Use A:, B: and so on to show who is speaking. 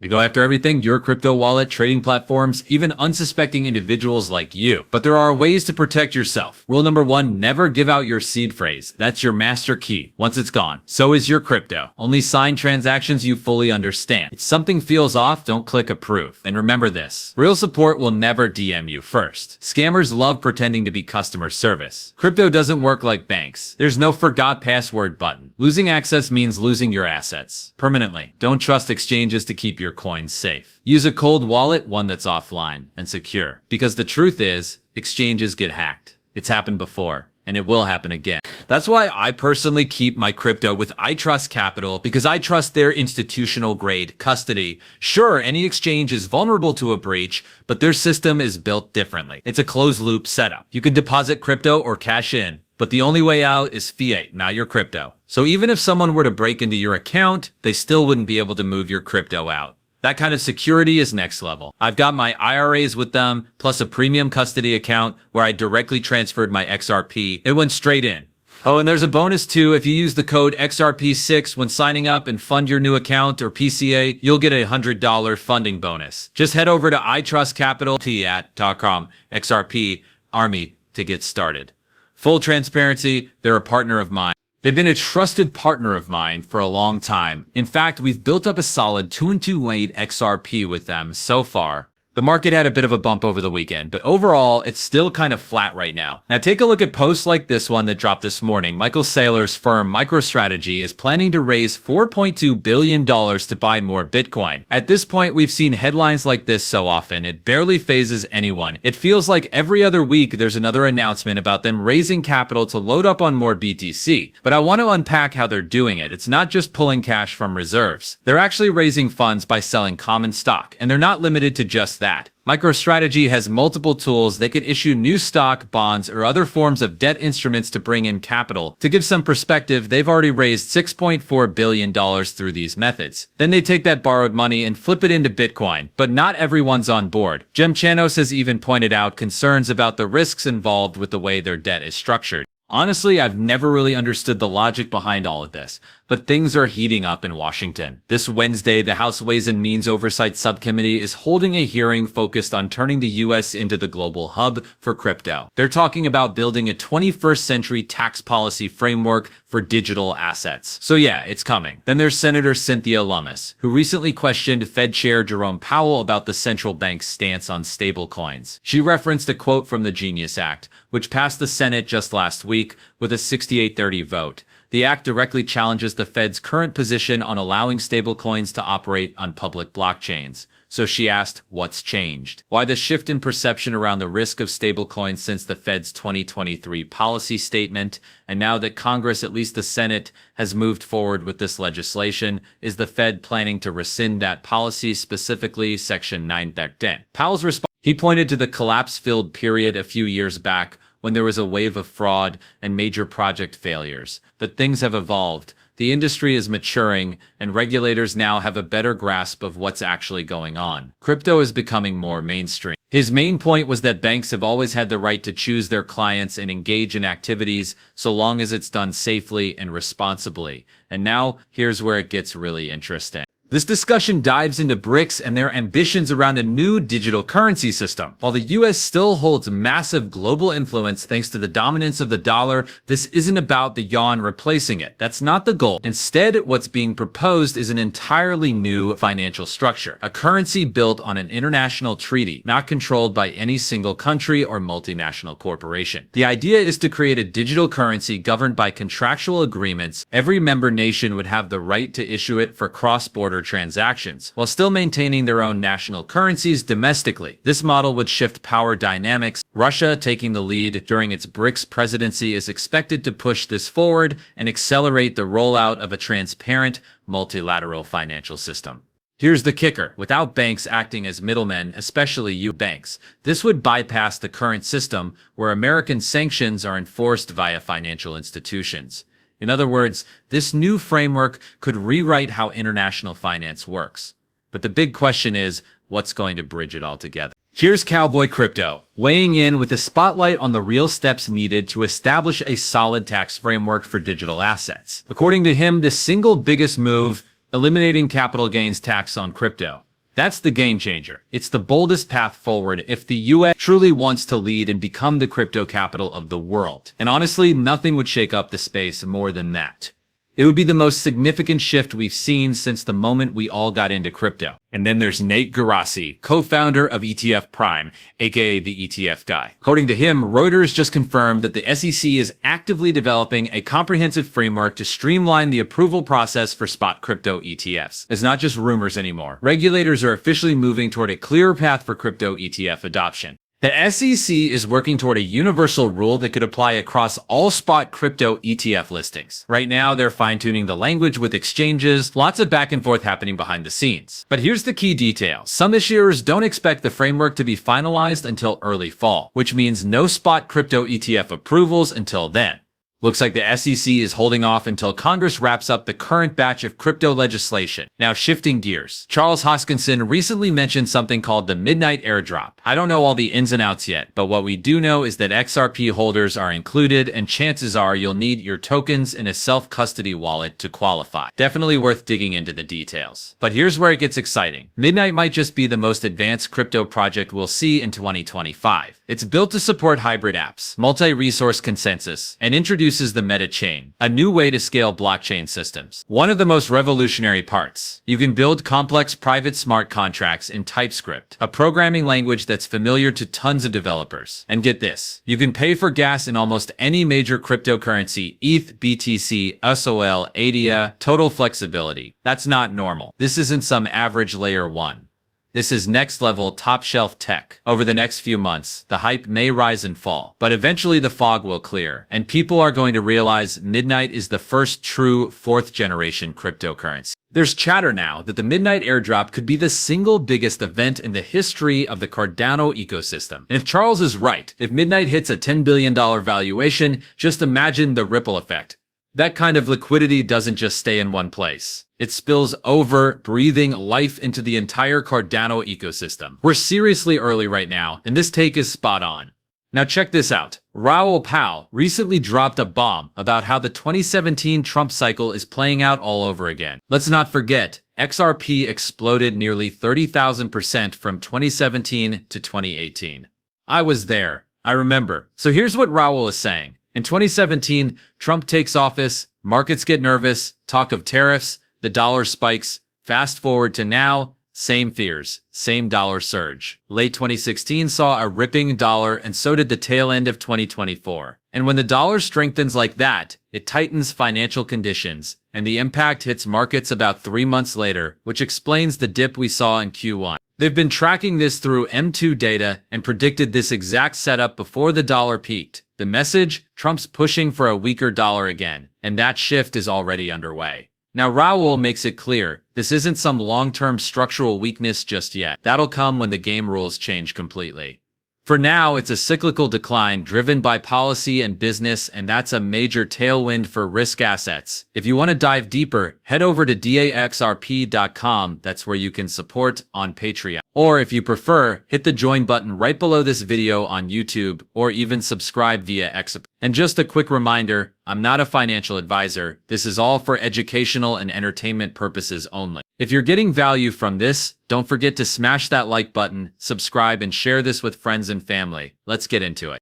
A: We go after everything, your crypto wallet, trading platforms, even unsuspecting individuals like you. But there are ways to protect yourself. Rule number 1, never give out your seed phrase. That's your master key. Once it's gone, so is your crypto. Only sign transactions you fully understand. If something feels off, don't click approve. And remember this, real support will never DM you first. Scammers love pretending to be customer service. Crypto doesn't work like banks. There's no forgot password button. Losing access means losing your assets permanently. Don't trust exchanges to keep your coins safe. Use a cold wallet, one that's offline and secure. Because the truth is, exchanges get hacked. It's happened before, and it will happen again. That's why I personally keep my crypto with I Trust Capital, because I trust their institutional grade custody. Sure, any exchange is vulnerable to a breach, but their system is built differently. It's a closed loop setup. You can deposit crypto or cash in, but the only way out is fiat, not your crypto. So even if someone were to break into your account, they still wouldn't be able to move your crypto out. That kind of security is next level. I've got my IRAs with them, plus a premium custody account where I directly transferred my XRP. It went straight in. Oh, and there's a bonus too. If you use the code XRP6 when signing up and fund your new account or PCA, you'll get a $100 funding bonus. Just head over to itrustcapital.com XRP Army to get started. Full transparency, they're a partner of mine. They've been a trusted partner of mine for a long time. In fact, we've built up a solid 2-2 weight XRP with them so far. The market had a bit of a bump over the weekend, but overall, it's still kind of flat right now. Now take a look at posts like this one that dropped this morning. Michael Saylor's firm MicroStrategy is planning to raise $4.2 billion to buy more Bitcoin. At this point, we've seen headlines like this so often, it barely phases anyone. It feels like every other week there's another announcement about them raising capital to load up on more BTC. But I want to unpack how they're doing it. It's not just pulling cash from reserves. They're actually raising funds by selling common stock, and they're not limited to just that. MicroStrategy has multiple tools. They can issue new stock, bonds, or other forms of debt instruments to bring in capital. To give some perspective, they've already raised $6.4 billion through these methods. Then they take that borrowed money and flip it into Bitcoin. But not everyone's on board. Jem Chanos has even pointed out concerns about the risks involved with the way their debt is structured. Honestly, I've never really understood the logic behind all of this, but things are heating up in Washington. This Wednesday, the House Ways and Means Oversight Subcommittee is holding a hearing focused on turning the U.S. into the global hub for crypto. They're talking about building a 21st century tax policy framework for digital assets. So yeah, it's coming. Then there's Senator Cynthia Lummis, who recently questioned Fed Chair Jerome Powell about the central bank's stance on stablecoins. She referenced a quote from the Genius Act, which passed the Senate just last week with a 68-30 vote. The act directly challenges the Fed's current position on allowing stablecoins to operate on public blockchains. So she asked, what's changed? Why the shift in perception around the risk of stablecoins since the Fed's 2023 policy statement? And now that Congress, at least the Senate, has moved forward with this legislation, is the Fed planning to rescind that policy, specifically Section 9.10? Powell's response, he pointed to the collapse-filled period a few years back when there was a wave of fraud and major project failures. But things have evolved. The industry is maturing, and regulators now have a better grasp of what's actually going on. Crypto is becoming more mainstream. His main point was that banks have always had the right to choose their clients and engage in activities so long as it's done safely and responsibly. And now, here's where it gets really interesting. This discussion dives into BRICS and their ambitions around a new digital currency system. While the US still holds massive global influence thanks to the dominance of the dollar, this isn't about the yuan replacing it. That's not the goal. Instead, what's being proposed is an entirely new financial structure, a currency built on an international treaty, not controlled by any single country or multinational corporation. The idea is to create a digital currency governed by contractual agreements. Every member nation would have the right to issue it for cross-border transactions, while still maintaining their own national currencies domestically. This model would shift power dynamics. Russia, taking the lead during its BRICS presidency, is expected to push this forward and accelerate the rollout of a transparent, multilateral financial system. Here's the kicker. Without banks acting as middlemen, especially U banks, this would bypass the current system where American sanctions are enforced via financial institutions. In other words, this new framework could rewrite how international finance works. But the big question is, what's going to bridge it all together? Here's Cowboy Crypto, weighing in with a spotlight on the real steps needed to establish a solid tax framework for digital assets. According to him, the single biggest move, eliminating capital gains tax on crypto. That's the game changer. It's the boldest path forward if the US truly wants to lead and become the crypto capital of the world. And honestly, nothing would shake up the space more than that. It would be the most significant shift we've seen since the moment we all got into crypto. And then there's Nate Gerasi, co-founder of ETF Prime, aka the ETF guy. According to him, Reuters just confirmed that the SEC is actively developing a comprehensive framework to streamline the approval process for spot crypto ETFs. It's not just rumors anymore. Regulators are officially moving toward a clearer path for crypto ETF adoption. The SEC is working toward a universal rule that could apply across all spot crypto ETF listings. Right now, they're fine-tuning the language with exchanges, lots of back and forth happening behind the scenes. But here's the key detail. Some issuers don't expect the framework to be finalized until early fall, which means no spot crypto ETF approvals until then. Looks like the SEC is holding off until Congress wraps up the current batch of crypto legislation. Now shifting gears. Charles Hoskinson recently mentioned something called the midnight airdrop. I don't know all the ins and outs yet, but what we do know is that XRP holders are included, and chances are you'll need your tokens in a self-custody wallet to qualify. Definitely worth digging into the details. But here's where it gets exciting. Midnight might just be the most advanced crypto project we'll see in 2025. It's built to support hybrid apps, multi-resource consensus, and introduces the meta chain, a new way to scale blockchain systems. One of the most revolutionary parts. You can build complex private smart contracts in TypeScript, a programming language that's familiar to tons of developers. And get this, you can pay for gas in almost any major cryptocurrency: ETH, BTC, SOL, ADA, total flexibility. That's not normal. This isn't some average layer 1. This is next-level, top-shelf tech. Over the next few months, the hype may rise and fall, but eventually the fog will clear, and people are going to realize Midnight is the first true fourth-generation cryptocurrency. There's chatter now that the Midnight airdrop could be the single biggest event in the history of the Cardano ecosystem. And if Charles is right, if Midnight hits a $10 billion valuation, just imagine the ripple effect. That kind of liquidity doesn't just stay in one place. It spills over, breathing life into the entire Cardano ecosystem. We're seriously early right now, and this take is spot on. Now check this out. Raoul Pal recently dropped a bomb about how the 2017 Trump cycle is playing out all over again. Let's not forget, XRP exploded nearly 30,000% from 2017 to 2018. I was there. I remember. So here's what Raoul is saying. In 2017, Trump takes office, markets get nervous, talk of tariffs, the dollar spikes. Fast forward to now, same fears, same dollar surge. Late 2016 saw a ripping dollar, and so did the tail end of 2024. And when the dollar strengthens like that, it tightens financial conditions, and the impact hits markets about 3 months later, which explains the dip we saw in Q1. They've been tracking this through M2 data and predicted this exact setup before the dollar peaked. The message? Trump's pushing for a weaker dollar again, and that shift is already underway. Now Raoul makes it clear, this isn't some long-term structural weakness just yet. That'll come when the game rules change completely. For now, it's a cyclical decline driven by policy and business, and that's a major tailwind for risk assets. If you want to dive deeper, head over to daxrp.com. That's where you can support on Patreon. Or if you prefer, hit the join button right below this video on YouTube, or even subscribe via XRP. And just a quick reminder, I'm not a financial advisor. This is all for educational and entertainment purposes only. If you're getting value from this, don't forget to smash that like button, subscribe, and share this with friends and family. Let's get into it.